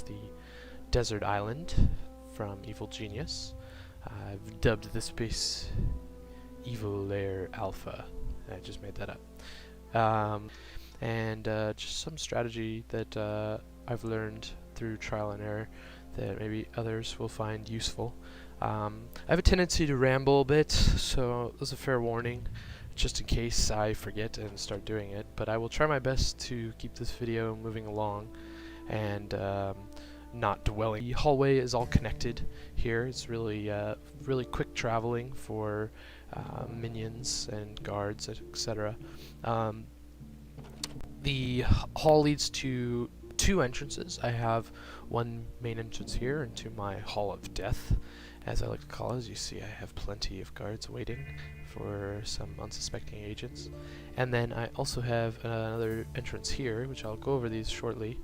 The desert island from Evil Genius. I've dubbed this base Evil Lair Alpha. I just made that up. And just some strategy that I've learned through trial and error that maybe others will find useful. I have a tendency to ramble a bit, so there's a fair warning, just in case I forget and start doing it. But I will try my best to keep this video moving along and not dwelling. The hallway is all connected here. It's really really quick traveling for minions and guards, etc. The hall leads to two entrances. I have one main entrance here into my Hall of Death, as I like to call it. As you see, I have plenty of guards waiting for some unsuspecting agents. And then I also have another entrance here, which I'll go over these shortly.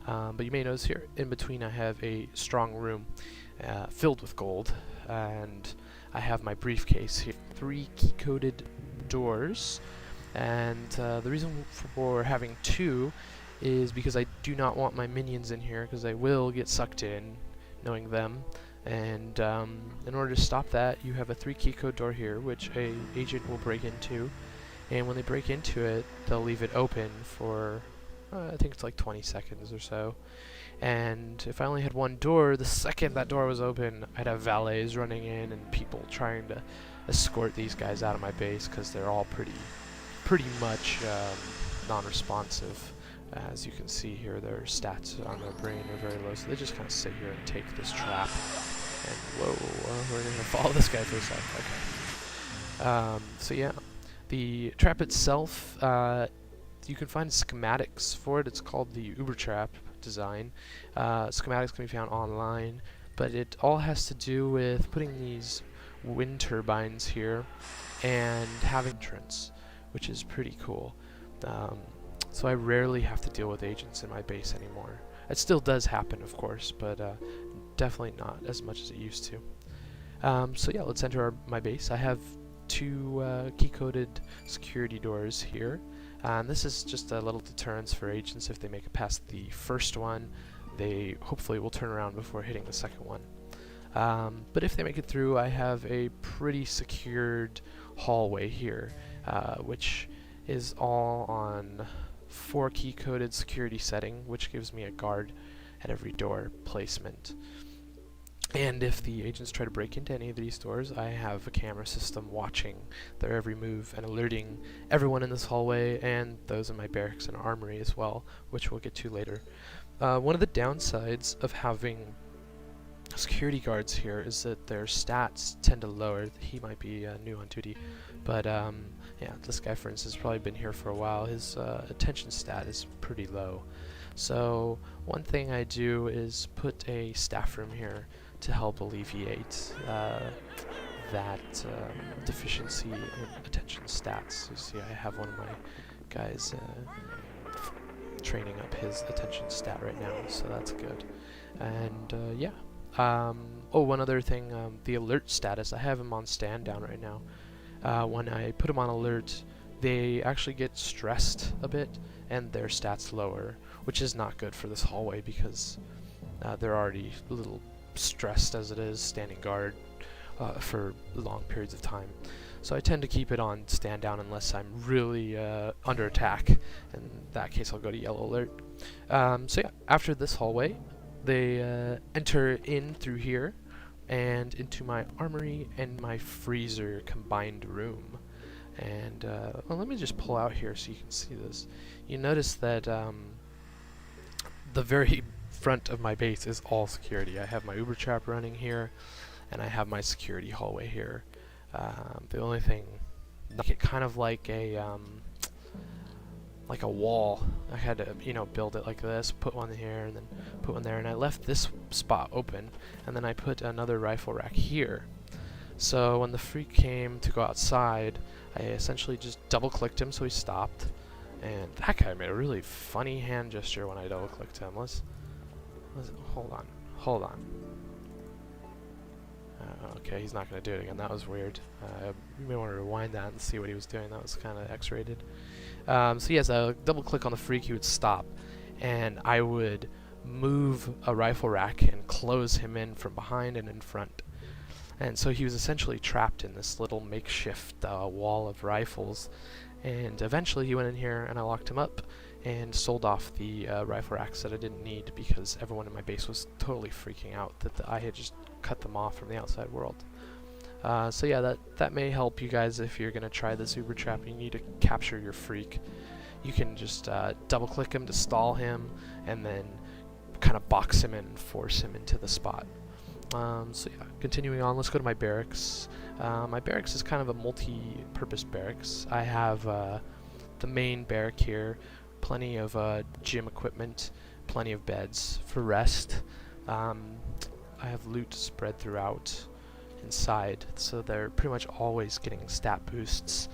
But you may notice here, in between I have a strong room filled with gold, and I have my briefcase here. 3 key-coded doors, and the reason for having 2 is because I do not want my minions in here, because they will get sucked in, knowing them. And in order to stop that, you have a 3 key code door here, which a agent will break into, and when they break into it, they'll leave it open for I think it's like 20 seconds or so. And if I only had one door, the second that door was open, I'd have valets running in and people trying to escort these guys out of my base, because they're all pretty much non-responsive. As you can see here, their stats on their brain are very low, so they just kind of sit here and take this trap. And whoa, we're going to follow this guy for a sec. Okay. So yeah, the trap itself, you can find schematics for it. It's called the Uber Trap design. Schematics can be found online, but it all has to do with putting these wind turbines here and having entrance, which is pretty cool. So I rarely have to deal with agents in my base anymore. It still does happen, of course, but definitely not as much as it used to. So yeah, let's enter my base. I have 2 key-coded security doors here. This is just a little deterrence for agents. If they make it past the first one, they hopefully will turn around before hitting the second one. But if they make it through, I have a pretty secured hallway here, which is all on 4 key-coded security setting, which gives me a guard at every door placement. And if the agents try to break into any of these doors, I have a camera system watching their every move and alerting everyone in this hallway and those in my barracks and armory as well, which we'll get to later. One of the downsides of having security guards here is that their stats tend to lower. He might be new on duty, but yeah, this guy, for instance, has probably been here for a while. His attention stat is pretty low. So one thing I do is put a staff room here to help alleviate that deficiency in attention stats. You see, I have one of my guys training up his attention stat right now, so that's good. And yeah. Oh, one other thing, the alert status. I have him on stand down right now. When I put him on alert, they actually get stressed a bit, and their stats lower, which is not good for this hallway, because they're already a little stressed as it is, standing guard for long periods of time. So I tend to keep it on stand down unless I'm really under attack. In that case, I'll go to yellow alert. So yeah, after this hallway, they enter in through here and into my armory and my freezer combined room. And well, let me just pull out here so you can see this. You notice that the very front of my base is all security. I have my Uber Trap running here, and I have my security hallway here. The only thing, make it kind of like a wall. I had to, you know, build it like this, put one here, and then put one there, and I left this spot open, and then I put another rifle rack here. So when the freak came to go outside, I essentially just double-clicked him so he stopped, and that guy made a really funny hand gesture when I double-clicked him. Hold on. Okay, he's not going to do it again. That was weird. You may want to rewind that and see what he was doing. That was kind of X-rated. So yes, I double-click on the freak, he would stop, and I would move a rifle rack and close him in from behind and in front. And so he was essentially trapped in this little makeshift wall of rifles. And eventually he went in here and I locked him up and sold off the rifle racks that I didn't need because everyone in my base was totally freaking out that I had just cut them off from the outside world. So yeah, that may help you guys if you're going to try this Uber trap and you need to capture your freak. You can just double click him to stall him and then kind of box him in and force him into the spot. So yeah, continuing on, let's go to my barracks. My barracks is kind of a multi-purpose barracks. I have the main barrack here, plenty of gym equipment, plenty of beds for rest. I have loot spread throughout inside, so they're pretty much always getting stat boosts.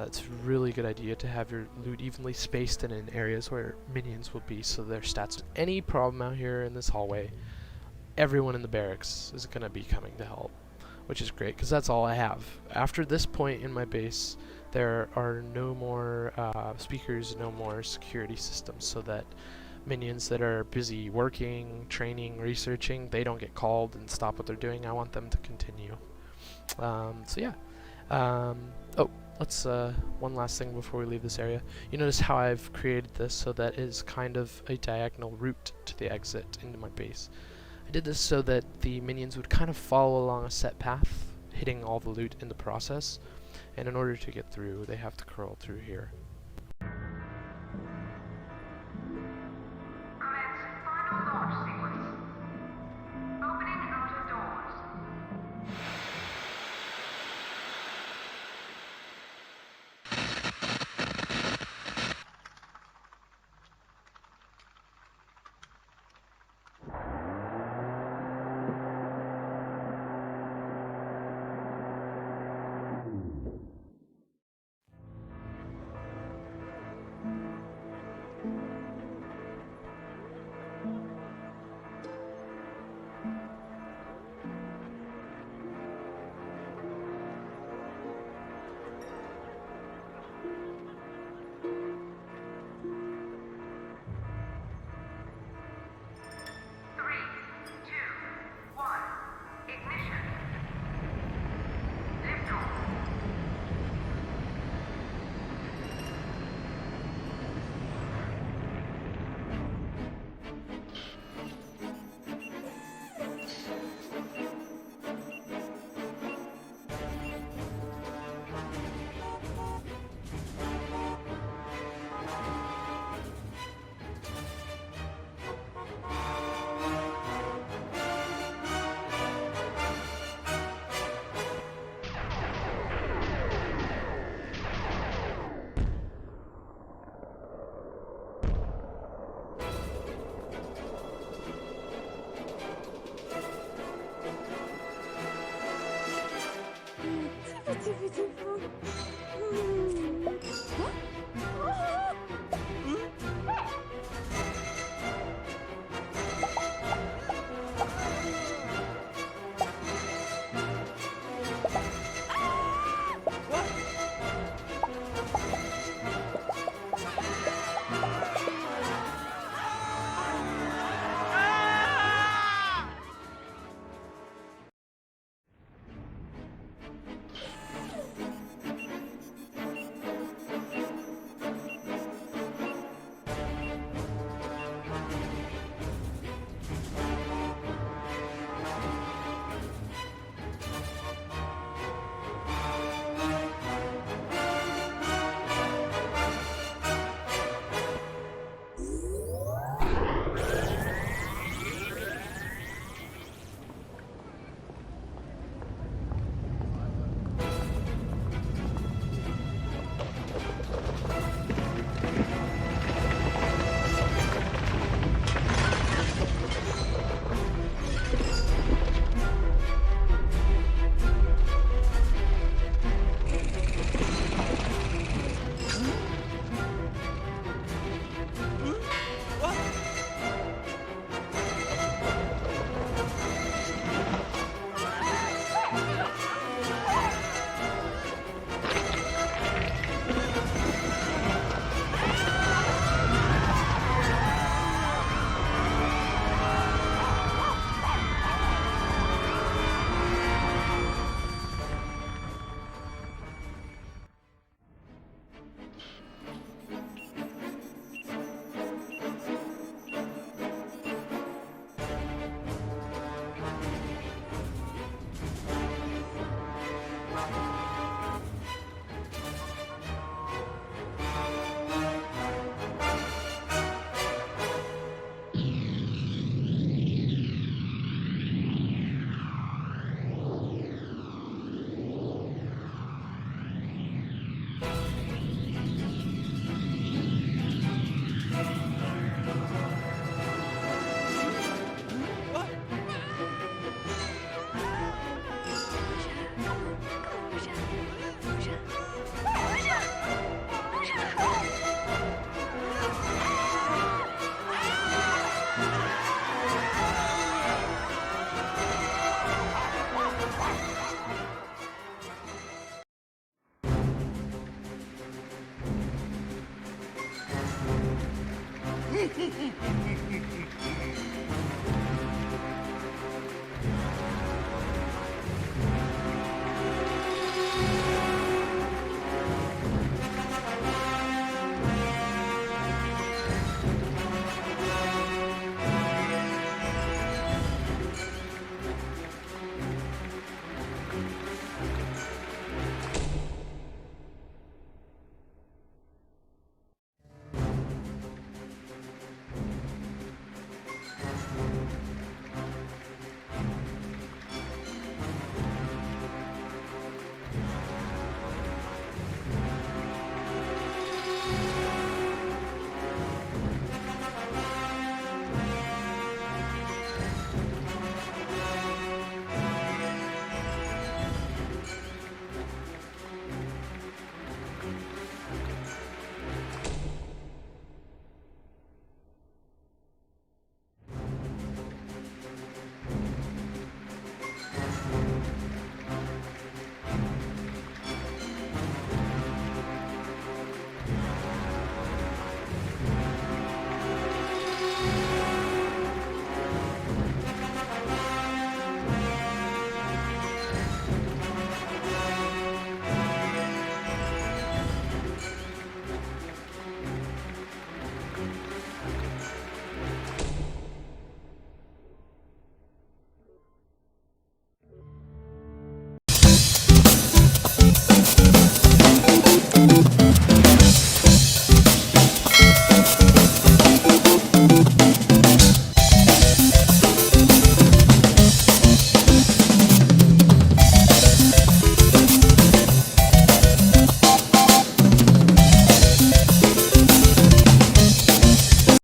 It's a really good idea to have your loot evenly spaced and in areas where minions will be, so their stats. Any problem out here in this hallway, everyone in the barracks is going to be coming to help, which is great because that's all I have. After this point in my base, there are no more speakers, no more security systems, so that minions that are busy working, training, researching, they don't get called and stop what they're doing. I want them to continue. So yeah. Oh, let's one last thing before we leave this area. You notice how I've created this so that it is kind of a diagonal route to the exit into my base. I did this so that the minions would kind of follow along a set path, hitting all the loot in the process, and in order to get through, they have to curl through here.